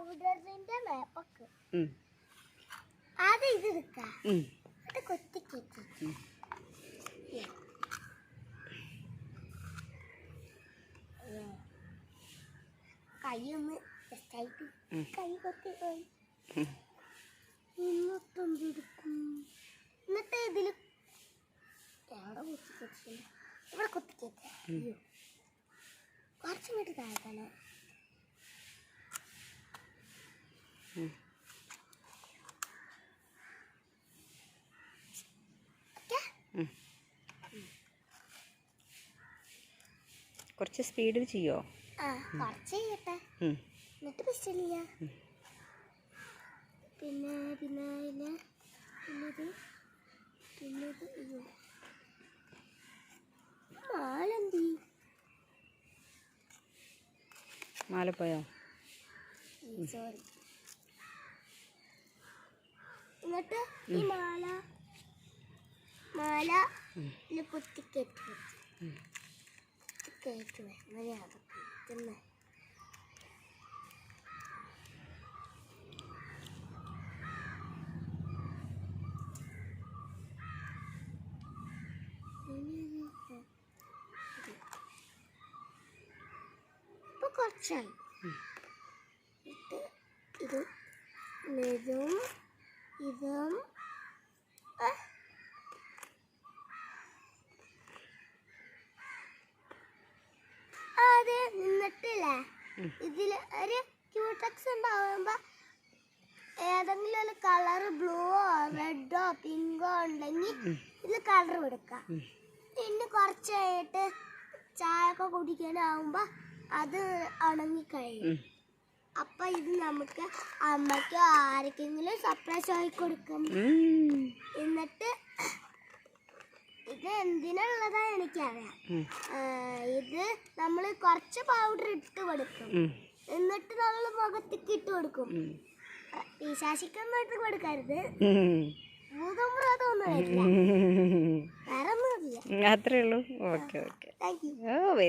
പൗഡറിന്റെ മേപ്പൊക്കെ ആദ്യം ഇത് എടുക്കാം. അത് കൊത്തിക്കേറ്റി കൈയൊന്ന് ജസ്റ്റായിട്ട് കൈ കൊത്തി പോയി. എന്നിട്ടെന്തെടുക്കും? എന്നിട്ട് ഇതിൽ എവിടെ കൊത്തിക്കേറ്റില്ല, ഇവിടെ കൊത്തിക്കേറ്റ കുറച്ച് വീട്ട് താഴെ. കുറച്ച് സ്പീഡിൽ ചെയ്യോ? കുറച്ച് ചെയ്യട്ടെ, എന്നിട്ട് പിസ്റ്റലില്ല. പിന്നെ പിന്നെ പിന്നെ പിന്നത് അയ്യോ മാലെന്തി മാല പോയോ? സോറി. എന്നിട്ട് ഈ മാല കുത്തിക്കേറ്റി കയറ്റുവേ അങ്ങനെയാണ് തിന്നെ. ഇപ്പൊ കുറച്ചായി. ഇത് ഇതും ഇതും അതെ നിന്നിട്ടില്ലേ, ഇതില് ഒരു ക്യൂടെക്സ് ഉണ്ടാവുമ്പോ ഏതെങ്കിലും ഒരു കളർ ബ്ലൂവോ റെഡോ പിങ്കോ ഉണ്ടെങ്കിൽ ഇതിൽ കളർ കൊടുക്കാം. പിന്നെ കുറച്ച് കഴിഞ്ഞിട്ട് ചായ ഒക്കെ കുടിക്കാനാവുമ്പോ അത് ഉണങ്ങിക്കഴിയും. അപ്പൊ ഇത് നമുക്ക് അമ്മയ്ക്കോ ആർക്കെങ്കിലും സർപ്രൈസ് ആയി കൊടുക്കും. എന്നിട്ട് ഇത് എന്തിനുള്ളതാ എനിക്കറിയാം. ഇത് നമ്മൾ കുറച്ച് പൗഡർ ഇട്ട് കൊടുക്കും, എന്നിട്ട് നമ്മൾ മുഖത്തേക്ക് ഇട്ട് കൊടുക്കും. പിശാചിക്കൊന്നും ഇട്ട് കൊടുക്കരുത്, ഭൂതം പ്രാതൊന്നും വരില്ല, വേറെ ഒന്നുമില്ല. അത്രേ ഉള്ളൂ. Okay okay. Thank you. Oh very